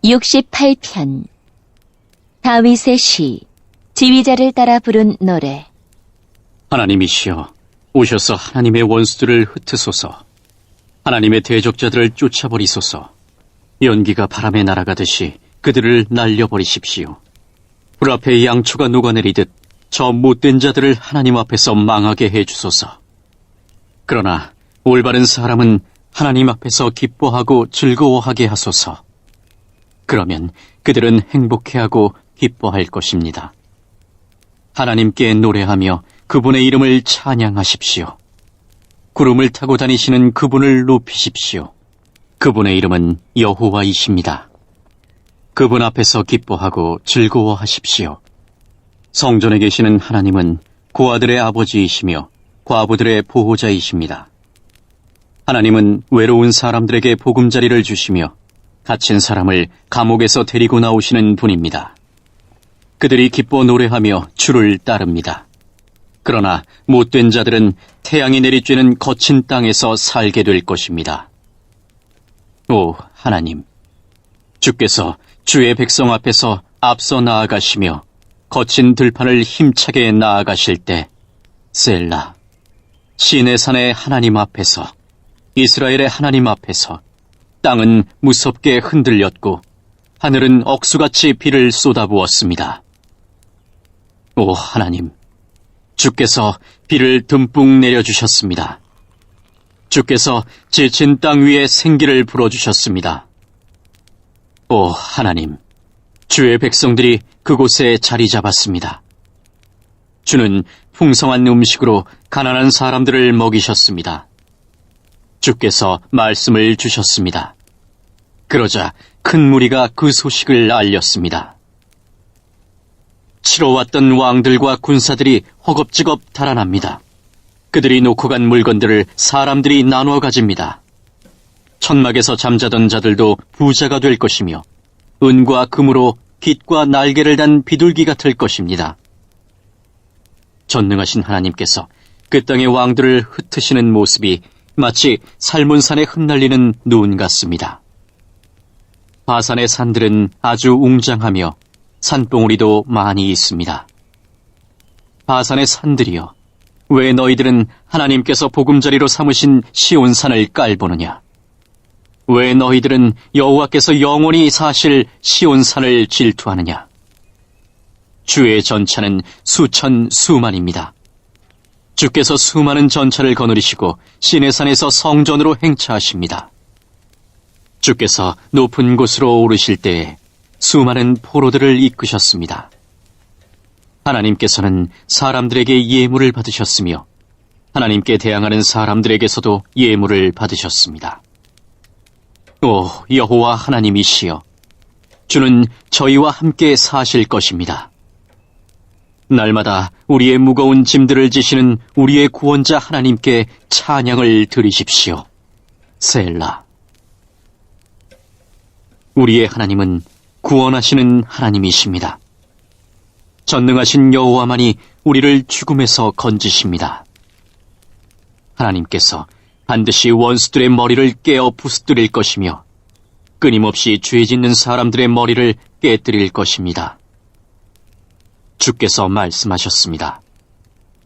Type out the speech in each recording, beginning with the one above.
68편 다윗의 시, 지휘자를 따라 부른 노래. 하나님이시여, 오셔서 하나님의 원수들을 흩으소서. 하나님의 대적자들을 쫓아버리소서. 연기가 바람에 날아가듯이 그들을 날려버리십시오. 불 앞에 양초가 녹아내리듯 저 못된 자들을 하나님 앞에서 망하게 해주소서. 그러나 올바른 사람은 하나님 앞에서 기뻐하고 즐거워하게 하소서. 그러면 그들은 행복해하고 기뻐할 것입니다. 하나님께 노래하며 그분의 이름을 찬양하십시오. 구름을 타고 다니시는 그분을 높이십시오. 그분의 이름은 여호와이십니다. 그분 앞에서 기뻐하고 즐거워하십시오. 성전에 계시는 하나님은 고아들의 아버지이시며 과부들의 보호자이십니다. 하나님은 외로운 사람들에게 보금자리를 주시며 갇힌 사람을 감옥에서 데리고 나오시는 분입니다. 그들이 기뻐 노래하며 주를 따릅니다. 그러나 못된 자들은 태양이 내리쬐는 거친 땅에서 살게 될 것입니다. 오 하나님, 주께서 주의 백성 앞에서 앞서 나아가시며 거친 들판을 힘차게 나아가실 때 셀라, 시내 산의 하나님 앞에서, 이스라엘의 하나님 앞에서 땅은 무섭게 흔들렸고 하늘은 억수같이 비를 쏟아부었습니다. 오 하나님, 주께서 비를 듬뿍 내려주셨습니다. 주께서 지친 땅 위에 생기를 불어주셨습니다. 오 하나님, 주의 백성들이 그곳에 자리 잡았습니다. 주는 풍성한 음식으로 가난한 사람들을 먹이셨습니다. 주께서 말씀을 주셨습니다. 그러자 큰 무리가 그 소식을 알렸습니다. 치러 왔던 왕들과 군사들이 허겁지겁 달아납니다. 그들이 놓고 간 물건들을 사람들이 나누어 가집니다. 천막에서 잠자던 자들도 부자가 될 것이며 은과 금으로 깃과 날개를 단 비둘기가 될 것입니다. 전능하신 하나님께서 그 땅의 왕들을 흩으시는 모습이 마치 살몬산에 흩날리는 눈 같습니다. 바산의 산들은 아주 웅장하며 산봉우리도 많이 있습니다. 바산의 산들이여, 왜 너희들은 하나님께서 보금자리로 삼으신 시온산을 깔보느냐? 왜 너희들은 여호와께서 영원히 사실 시온산을 질투하느냐? 주의 전차는 수천 수만입니다. 주께서 수많은 전차를 거느리시고 시내산에서 성전으로 행차하십니다. 주께서 높은 곳으로 오르실 때에 수많은 포로들을 이끄셨습니다. 하나님께서는 사람들에게 예물을 받으셨으며 하나님께 대항하는 사람들에게서도 예물을 받으셨습니다. 오 여호와 하나님이시여, 주는 저희와 함께 사실 것입니다. 날마다 우리의 무거운 짐들을 지시는 우리의 구원자 하나님께 찬양을 드리십시오. 셀라. 우리의 하나님은 구원하시는 하나님이십니다. 전능하신 여호와만이 우리를 죽음에서 건지십니다. 하나님께서 반드시 원수들의 머리를 깨어 부수뜨릴 것이며 끊임없이 죄 짓는 사람들의 머리를 깨뜨릴 것입니다. 주께서 말씀하셨습니다.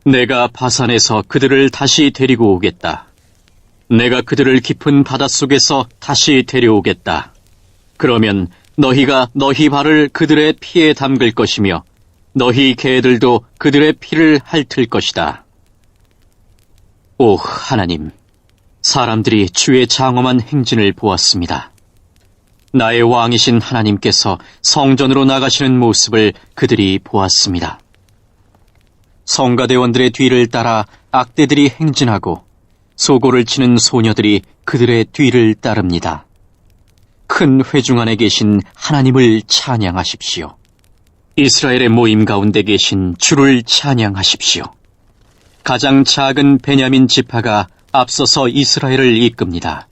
내가 바산에서 그들을 다시 데리고 오겠다. 내가 그들을 깊은 바닷속에서 다시 데려오겠다. 그러면 너희가 너희 발을 그들의 피에 담글 것이며 너희 개들도 그들의 피를 핥을 것이다. 오 하나님, 사람들이 주의 장엄한 행진을 보았습니다. 나의 왕이신 하나님께서 성전으로 나가시는 모습을 그들이 보았습니다. 성가대원들의 뒤를 따라 악대들이 행진하고 소고를 치는 소녀들이 그들의 뒤를 따릅니다. 큰 회중 안에 계신 하나님을 찬양하십시오. 이스라엘의 모임 가운데 계신 주를 찬양하십시오. 가장 작은 베냐민 지파가 앞서서 이스라엘을 이끕니다.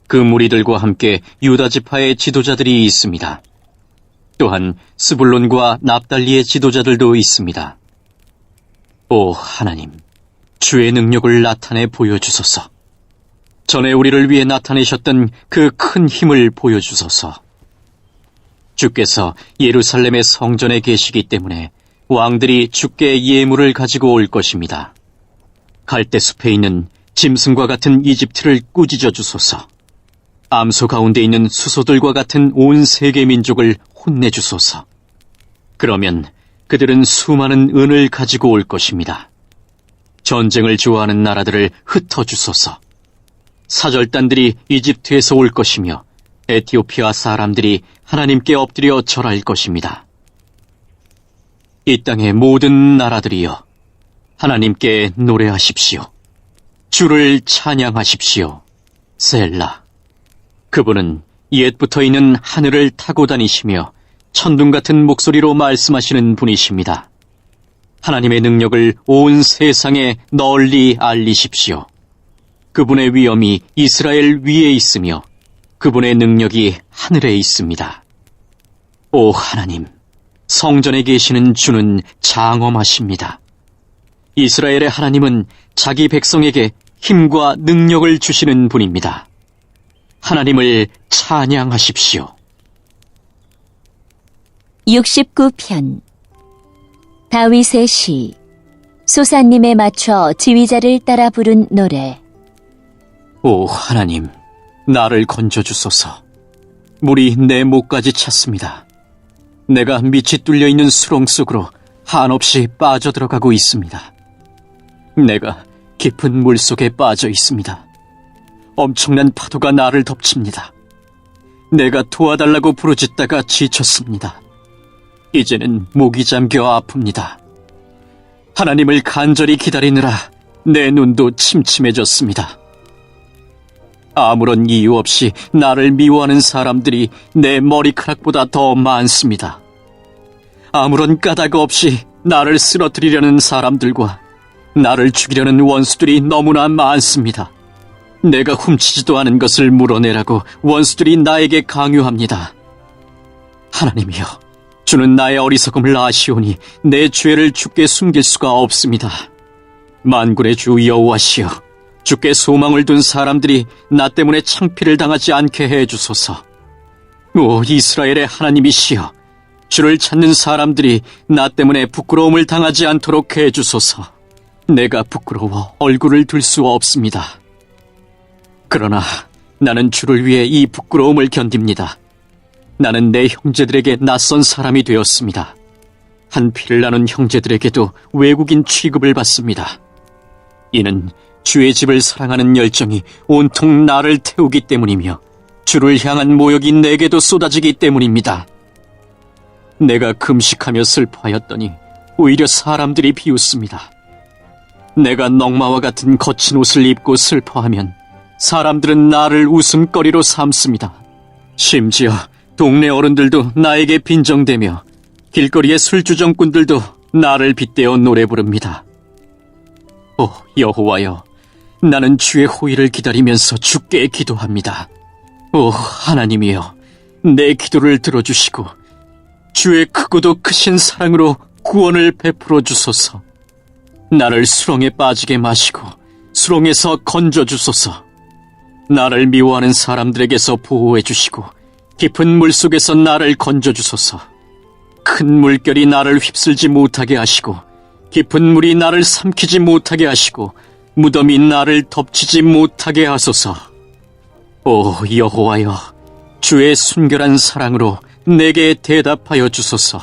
그 무리들과 함께 유다 지파의 지도자들이 있습니다. 또한 스불론과 납달리의 지도자들도 있습니다. 오 하나님, 주의 능력을 나타내 보여주소서. 전에 우리를 위해 나타내셨던 그 큰 힘을 보여주소서. 주께서 예루살렘의 성전에 계시기 때문에 왕들이 주께 예물을 가지고 올 것입니다. 갈대숲에 있는 짐승과 같은 이집트를 꾸짖어 주소서. 암소 가운데 있는 수소들과 같은 온 세계 민족을 혼내주소서. 그러면 그들은 수많은 은을 가지고 올 것입니다. 전쟁을 좋아하는 나라들을 흩어주소서. 사절단들이 이집트에서 올 것이며 에티오피아 사람들이 하나님께 엎드려 절할 것입니다. 이 땅의 모든 나라들이여, 하나님께 노래하십시오. 주를 찬양하십시오. 셀라. 그분은 옛부터 있는 하늘을 타고 다니시며 천둥 같은 목소리로 말씀하시는 분이십니다. 하나님의 능력을 온 세상에 널리 알리십시오. 그분의 위엄이 이스라엘 위에 있으며 그분의 능력이 하늘에 있습니다. 오 하나님, 성전에 계시는 주는 장엄하십니다. 이스라엘의 하나님은 자기 백성에게 힘과 능력을 주시는 분입니다. 하나님을 찬양하십시오. 69편 다윗의 시 소사님에 맞춰 지휘자를 따라 부른 노래. 오 하나님, 나를 건져주소서. 물이 내 목까지 찼습니다. 내가 밑이 뚫려있는 수렁 속으로 한없이 빠져들어가고 있습니다. 내가 깊은 물 속에 빠져 있습니다. 엄청난 파도가 나를 덮칩니다. 내가 도와달라고 부르짖다가 지쳤습니다. 이제는 목이 잠겨 아픕니다. 하나님을 간절히 기다리느라 내 눈도 침침해졌습니다. 아무런 이유 없이 나를 미워하는 사람들이 내 머리카락보다 더 많습니다. 아무런 까닭 없이 나를 쓰러뜨리려는 사람들과 나를 죽이려는 원수들이 너무나 많습니다. 내가 훔치지도 않은 것을 물어내라고 원수들이 나에게 강요합니다. 하나님이여, 주는 나의 어리석음을 아시오니 내 죄를 주께 숨길 수가 없습니다. 만군의 주 여호와시여, 주께 소망을 둔 사람들이 나 때문에 창피를 당하지 않게 해주소서. 오 이스라엘의 하나님이시여, 주를 찾는 사람들이 나 때문에 부끄러움을 당하지 않도록 해주소서. 내가 부끄러워 얼굴을 들 수 없습니다. 그러나 나는 주를 위해 이 부끄러움을 견딥니다. 나는 내 형제들에게 낯선 사람이 되었습니다. 한 피를 나눈 형제들에게도 외국인 취급을 받습니다. 이는 주의 집을 사랑하는 열정이 온통 나를 태우기 때문이며 주를 향한 모욕이 내게도 쏟아지기 때문입니다. 내가 금식하며 슬퍼하였더니 오히려 사람들이 비웃습니다. 내가 넝마와 같은 거친 옷을 입고 슬퍼하면 사람들은 나를 웃음거리로 삼습니다. 심지어 동네 어른들도 나에게 빈정대며 길거리의 술주정꾼들도 나를 빗대어 노래 부릅니다. 오 여호와여, 나는 주의 호의를 기다리면서 주께 기도합니다. 오 하나님이여, 내 기도를 들어주시고 주의 크고도 크신 사랑으로 구원을 베풀어 주소서. 나를 수렁에 빠지게 마시고 수렁에서 건져 주소서. 나를 미워하는 사람들에게서 보호해 주시고 깊은 물속에서 나를 건져 주소서. 큰 물결이 나를 휩쓸지 못하게 하시고 깊은 물이 나를 삼키지 못하게 하시고 무덤이 나를 덮치지 못하게 하소서. 오 여호와여, 주의 순결한 사랑으로 내게 대답하여 주소서.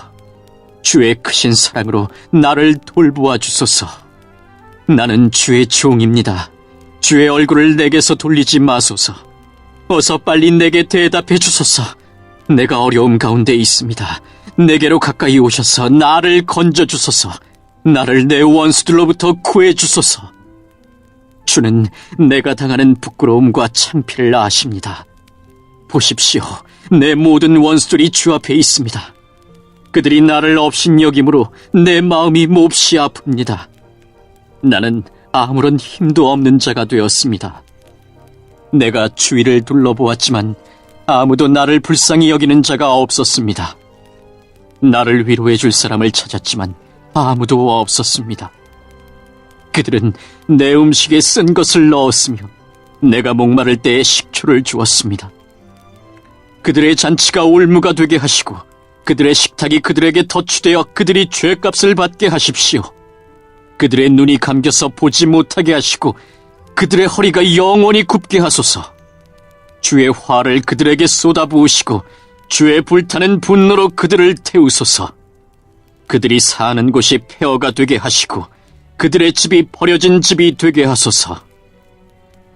주의 크신 사랑으로 나를 돌보아 주소서. 나는 주의 종입니다. 주의 얼굴을 내게서 돌리지 마소서. 어서 빨리 내게 대답해 주소서. 내가 어려움 가운데 있습니다. 내게로 가까이 오셔서 나를 건져 주소서. 나를 내 원수들로부터 구해 주소서. 주는 내가 당하는 부끄러움과 창피를 아십니다. 보십시오, 내 모든 원수들이 주 앞에 있습니다. 그들이 나를 업신여김으로 내 마음이 몹시 아픕니다. 나는 아무런 힘도 없는 자가 되었습니다. 내가 주위를 둘러보았지만 아무도 나를 불쌍히 여기는 자가 없었습니다. 나를 위로해 줄 사람을 찾았지만 아무도 없었습니다. 그들은 내 음식에 쓴 것을 넣었으며 내가 목마를 때에 식초를 주었습니다. 그들의 잔치가 올무가 되게 하시고 그들의 식탁이 그들에게 덧주되어 그들이 죄값을 받게 하십시오. 그들의 눈이 감겨서 보지 못하게 하시고 그들의 허리가 영원히 굽게 하소서. 주의 화를 그들에게 쏟아부으시고 주의 불타는 분노로 그들을 태우소서. 그들이 사는 곳이 폐허가 되게 하시고 그들의 집이 버려진 집이 되게 하소서.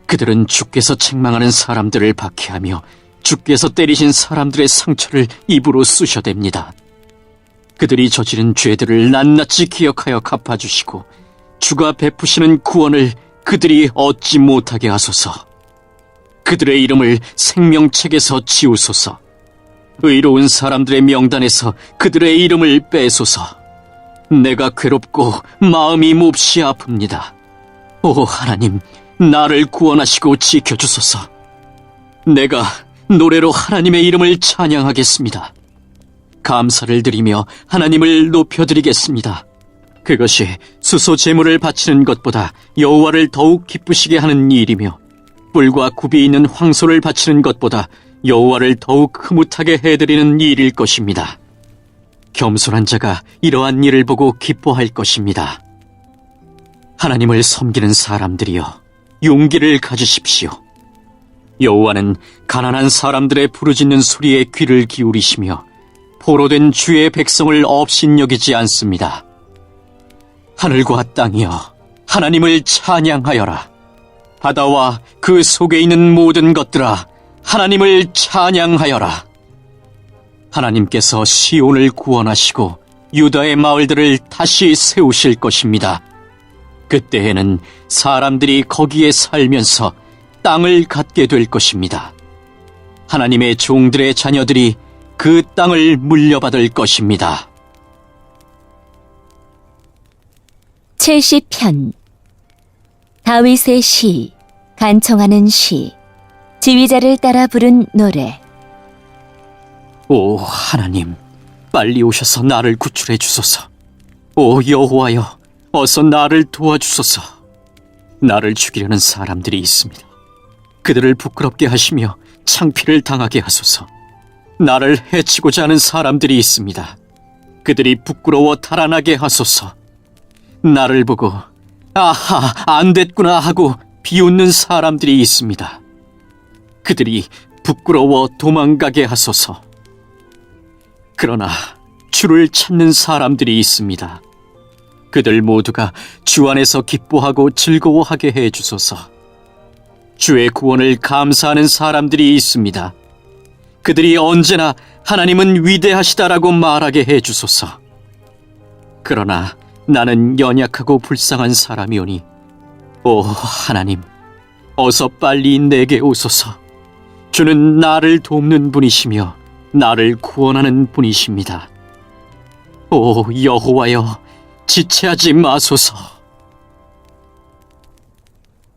그들은 주께서 책망하는 사람들을 박해하며 주께서 때리신 사람들의 상처를 입으로 쑤셔댑니다. 그들이 저지른 죄들을 낱낱이 기억하여 갚아주시고 주가 베푸시는 구원을 그들이 얻지 못하게 하소서. 그들의 이름을 생명책에서 지우소서. 의로운 사람들의 명단에서 그들의 이름을 빼소서. 내가 괴롭고 마음이 몹시 아픕니다. 오 하나님, 나를 구원하시고 지켜주소서. 내가 노래로 하나님의 이름을 찬양하겠습니다. 감사를 드리며 하나님을 높여드리겠습니다. 그것이 수소 제물을 바치는 것보다 여호와를 더욱 기쁘시게 하는 일이며 뿔과 굽이 있는 황소를 바치는 것보다 여호와를 더욱 흐뭇하게 해드리는 일일 것입니다. 겸손한 자가 이러한 일을 보고 기뻐할 것입니다. 하나님을 섬기는 사람들이여, 용기를 가지십시오. 여호와는 가난한 사람들의 부르짖는 소리에 귀를 기울이시며 포로된 주의 백성을 업신여기지 않습니다. 하늘과 땅이여, 하나님을 찬양하여라. 바다와 그 속에 있는 모든 것들아, 하나님을 찬양하여라. 하나님께서 시온을 구원하시고 유다의 마을들을 다시 세우실 것입니다. 그때에는 사람들이 거기에 살면서 땅을 갖게 될 것입니다. 하나님의 종들의 자녀들이 그 땅을 물려받을 것입니다. 70편 다윗의 시, 간청하는 시, 지휘자를 따라 부른 노래. 오 하나님, 빨리 오셔서 나를 구출해 주소서. 오 여호와여, 어서 나를 도와주소서. 나를 죽이려는 사람들이 있습니다. 그들을 부끄럽게 하시며 창피를 당하게 하소서. 나를 해치고자 하는 사람들이 있습니다. 그들이 부끄러워 달아나게 하소서. 나를 보고 아하, 안 됐구나 하고 비웃는 사람들이 있습니다. 그들이 부끄러워 도망가게 하소서. 그러나 주를 찾는 사람들이 있습니다. 그들 모두가 주 안에서 기뻐하고 즐거워하게 해 주소서. 주의 구원을 감사하는 사람들이 있습니다. 그들이 언제나 하나님은 위대하시다라고 말하게 해 주소서. 그러나 나는 연약하고 불쌍한 사람이오니 오 하나님, 어서 빨리 내게 오소서. 주는 나를 돕는 분이시며 나를 구원하는 분이십니다. 오 여호와여, 지체하지 마소서.